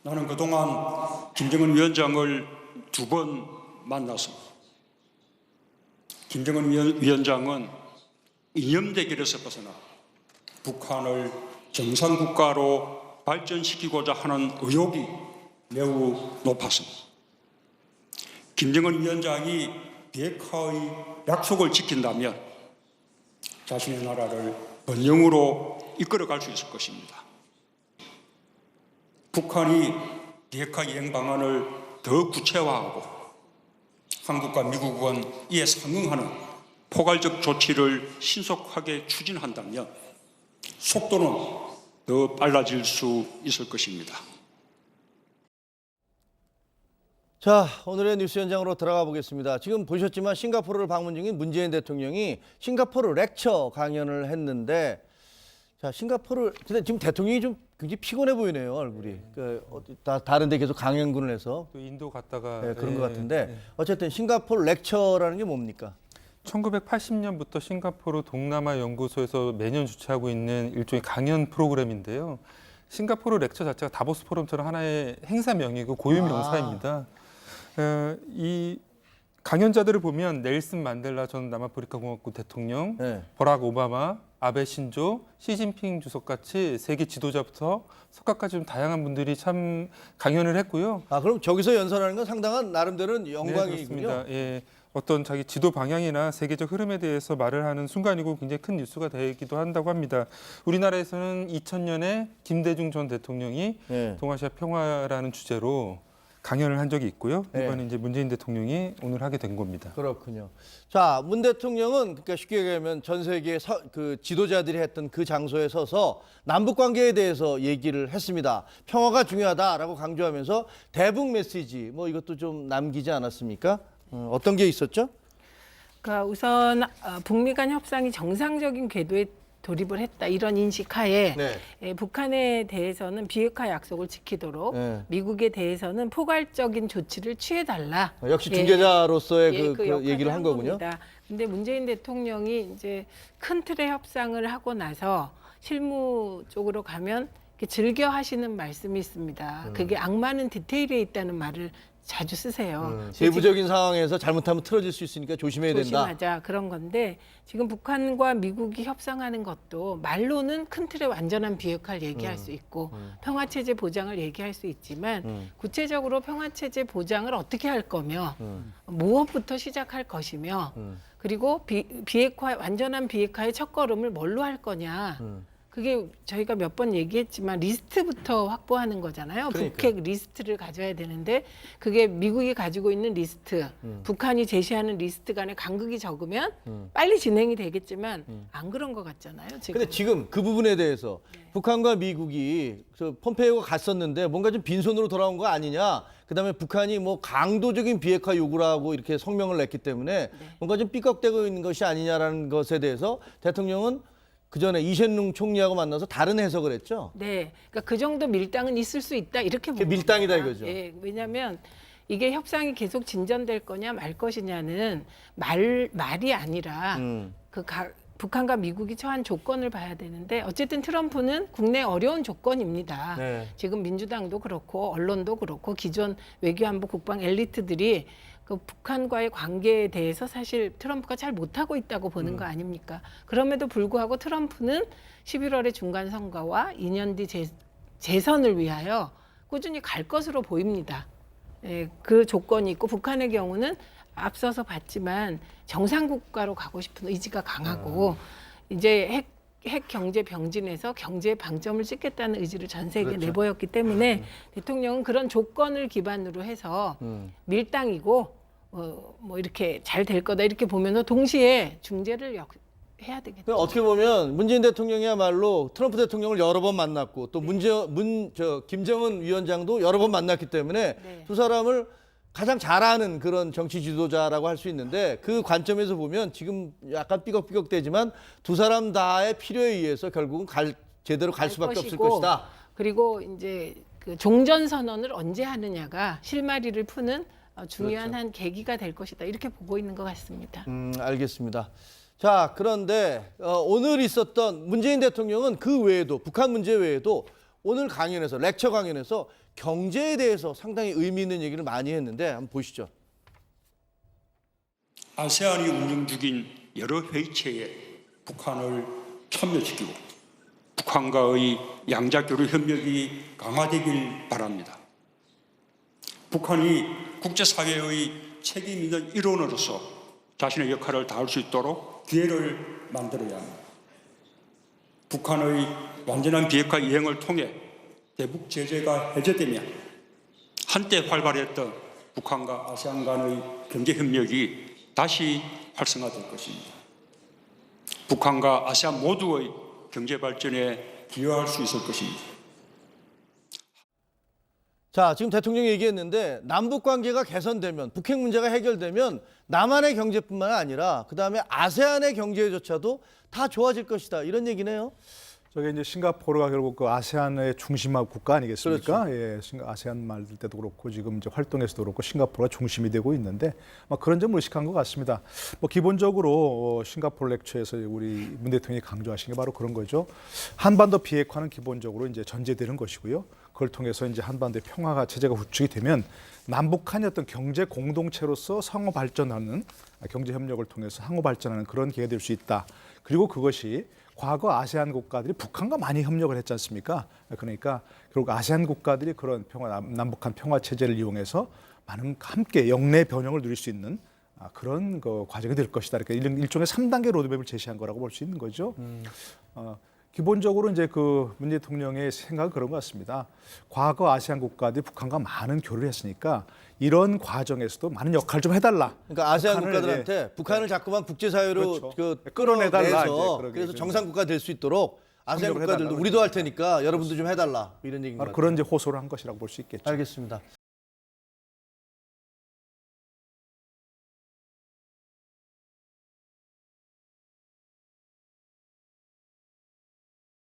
나는 그동안 김정은 위원장을 2번 만났습니다. 김정은 위원장은 이념 대결에서 벗어나 북한을 정상국가로 발전시키고자 하는 의욕이 매우 높았습니다. 김정은 위원장이 비핵화의 약속을 지킨다면 자신의 나라를 번영으로 이끌어갈 수 있을 것입니다. 북한이 비핵화 이행 방안을 더 구체화하고 한국과 미국은 이에 상응하는 포괄적 조치를 신속하게 추진한다면 속도는 더 빨라질 수 있을 것입니다. 자, 오늘의 뉴스 현장으로 들어가 보겠습니다. 지금 보셨지만 싱가포르를 방문 중인 문재인 대통령이 싱가포르 렉처 강연을 했는데, 자, 근데 지금 대통령이 좀 굉장히 피곤해 보이네요, 얼굴이. 다른 데 계속 강연군을 해서. 또 인도 갔다가 네, 그런 것 같은데, 어쨌든 싱가포르 렉처라는 게 뭡니까? 1980년부터 싱가포르 동남아 연구소에서 매년 주최하고 있는 일종의 강연 프로그램인데요. 싱가포르 렉처 자체가 다보스 포럼처럼 하나의 행사명이고 고유 명사입니다. 이 강연자들을 보면 넬슨 만델라 전 남아프리카 공화국 대통령, 네. 버락 오바마, 아베 신조, 시진핑 주석 같이 세계 지도자부터 석가까지 좀 다양한 분들이 참 강연을 했고요. 아, 그럼 저기서 연설하는 건 상당한 나름대로는 네, 영광이군요. 그렇습니다. 예, 어떤 자기 지도 방향이나 세계적 흐름에 대해서 말을 하는 순간이고 굉장히 큰 뉴스가 되기도 한다고 합니다. 우리나라에서는 2000년에 김대중 전 대통령이 네. 동아시아 평화라는 주제로 강연을 한 적이 있고요. 네. 이번에 이제 문재인 대통령이 오늘 하게 된 겁니다. 그렇군요. 자, 문 대통령은 그러니까 쉽게 얘기하면 전 세계 그 지도자들이 했던 그 장소에 서서 남북 관계에 대해서 얘기를 했습니다. 평화가 중요하다라고 강조하면서 대북 메시지 뭐 이것도 좀 남기지 않았습니까? 어떤 게 있었죠? 그러니까 우선 북미 간 협상이 정상적인 궤도에 돌입을 했다 이런 인식하에 네. 북한에 대해서는 비핵화 약속을 지키도록 네. 미국에 대해서는 포괄적인 조치를 취해달라. 역시 중재자로서의 그 역할을 얘기를 한 거군요. 근데 문재인 대통령이 이제 큰 틀의 협상을 하고 나서 실무 쪽으로 가면 즐겨 하시는 말씀이 있습니다. 그게 악마는 디테일에 있다는 말을 자주 쓰세요. 세부적인 상황에서 잘못하면 틀어질 수 있으니까 조심해야 된다. 조심하자 그런 건데 지금 북한과 미국이 협상하는 것도 말로는 큰 틀의 완전한 비핵화를 얘기할 수 있고 평화체제 보장을 얘기할 수 있지만 구체적으로 평화체제 보장을 어떻게 할 거며 무엇부터 시작할 것이며 그리고 완전한 비핵화의 첫걸음을 뭘로 할 거냐. 그게 저희가 몇 번 얘기했지만 리스트부터 확보하는 거잖아요. 그러니까요. 북핵 리스트를 가져야 되는데 그게 미국이 가지고 있는 리스트, 북한이 제시하는 리스트 간에 간극이 적으면 빨리 진행이 되겠지만 안 그런 것 같잖아요. 지금. 근데 지금 그 부분에 대해서 북한과 미국이 폼페이오가 갔었는데 뭔가 좀 빈손으로 돌아온 거 아니냐. 그다음에 북한이 뭐 강도적인 비핵화 요구를 하고 이렇게 성명을 냈기 때문에 뭔가 좀 삐걱대고 있는 것이 아니냐라는 것에 대해서 대통령은 그 전에 이셴룽 총리하고 만나서 다른 해석을 했죠. 네, 그러니까 그 정도 밀당은 있을 수 있다 이렇게 보는 밀당이다 겁니다. 이거죠. 예, 왜냐하면 이게 협상이 계속 진전될 거냐 말 것이냐는 말이 아니라 북한과 미국이 처한 조건을 봐야 되는데 어쨌든 트럼프는 국내 어려운 조건입니다. 네. 지금 민주당도 그렇고 언론도 그렇고 기존 외교안보 국방 엘리트들이 그 북한과의 관계에 대해서 사실 트럼프가 잘 못하고 있다고 보는 거 아닙니까? 그럼에도 불구하고 트럼프는 11월의 중간 선거와 2년 뒤 재선을 위하여 꾸준히 갈 것으로 보입니다. 예, 그 조건이 있고 북한의 경우는 앞서서 봤지만 정상국가로 가고 싶은 의지가 강하고 이제 핵 경제 병진에서 경제의 방점을 찍겠다는 의지를 전 세계에 그렇죠. 내보였기 때문에 대통령은 그런 조건을 기반으로 해서 밀당이고 뭐 이렇게 잘 될 거다 이렇게 보면서 동시에 중재를 해야 되겠죠. 어떻게 보면 문재인 대통령이야말로 트럼프 대통령을 여러 번 만났고 또 김정은 위원장도 여러 번 만났기 때문에 네. 두 사람을 가장 잘 아는 그런 정치 지도자라고 할 수 있는데 그 관점에서 보면 지금 약간 삐걱삐걱대지만 두 사람 다의 필요에 의해서 결국은 제대로 갈 수밖에 없을 것이다. 그리고 이제 그 종전 선언을 언제 하느냐가 실마리를 푸는 중요한 그렇죠. 한 계기가 될 것이다 이렇게 보고 있는 것 같습니다. 알겠습니다. 자, 그런데 오늘 있었던 문재인 대통령은 그 외에도 북한 문제 외에도 오늘 강연에서 렉처 강연에서 경제에 대해서 상당히 의미 있는 얘기를 많이 했는데 한번 보시죠. 아세안이 운영 중인 여러 회의체에 북한을 참여시키고 북한과의 양자교류 협력이 강화되길 바랍니다. 북한이 국제사회의 책임 있는 일원으로서 자신의 역할을 다할 수 있도록 기회를 만들어야 합니다. 북한의 완전한 비핵화 이행을 통해 대북 제재가 해제되면 한때 활발했던 북한과 아세안 간의 경제 협력이 다시 활성화될 것입니다. 북한과 아세안 모두의 경제 발전에 기여할 수 있을 것입니다. 자, 지금 대통령이 얘기했는데 남북 관계가 개선되면 북핵 문제가 해결되면 남한의 경제뿐만 아니라 그다음에 아세안의 경제조차도 다 좋아질 것이다. 이런 얘기네요. 저게 이제 싱가포르가 결국 그 아세안의 중심화 국가 아니겠습니까? 그렇죠. 예, 아세안 말들 때도 그렇고 지금 이제 활동에서도 그렇고 싱가포르가 중심이 되고 있는데 그런 점을 의식한 것 같습니다. 기본적으로 싱가포르 렉처에서 우리 문 대통령이 강조하신 게 바로 그런 거죠. 한반도 비핵화는 기본적으로 이제 전제되는 것이고요. 그걸 통해서 이제 한반도의 평화가 체제가 구축이 되면 남북한이 어떤 경제 공동체로서 상호 발전하는 경제 협력을 통해서 상호 발전하는 그런 기회가 될 수 있다. 그리고 그것이 과거 아세안 국가들이 북한과 많이 협력을 했지 않습니까? 그러니까 결국 아세안 국가들이 그런 남북한 평화 체제를 이용해서 많은 함께 영내 변형을 누릴 수 있는 그런 과정이 될 것이다. 이렇게 일종의 3단계 로드맵을 제시한 거라고 볼 수 있는 거죠. 기본적으로 이제 그 문 대통령의 생각은 그런 것 같습니다. 과거 아세안 국가들이 북한과 많은 교류를 했으니까 이런 과정에서도 많은 역할을 좀 해달라. 그러니까 아세안 북한을, 국가들한테 북한을 자꾸만 국제사회로 그렇죠. 끌어내달라, 끌어내서 이제 그러게 그래서 좀. 정상국가 될 수 있도록 아세안 협력을 국가들도 해달라고 우리도 할 테니까 여러분도 좀 해달라 이런 얘기인 것 바로 같아요. 그런 이제 호소를 한 것이라고 볼 수 있겠죠. 알겠습니다.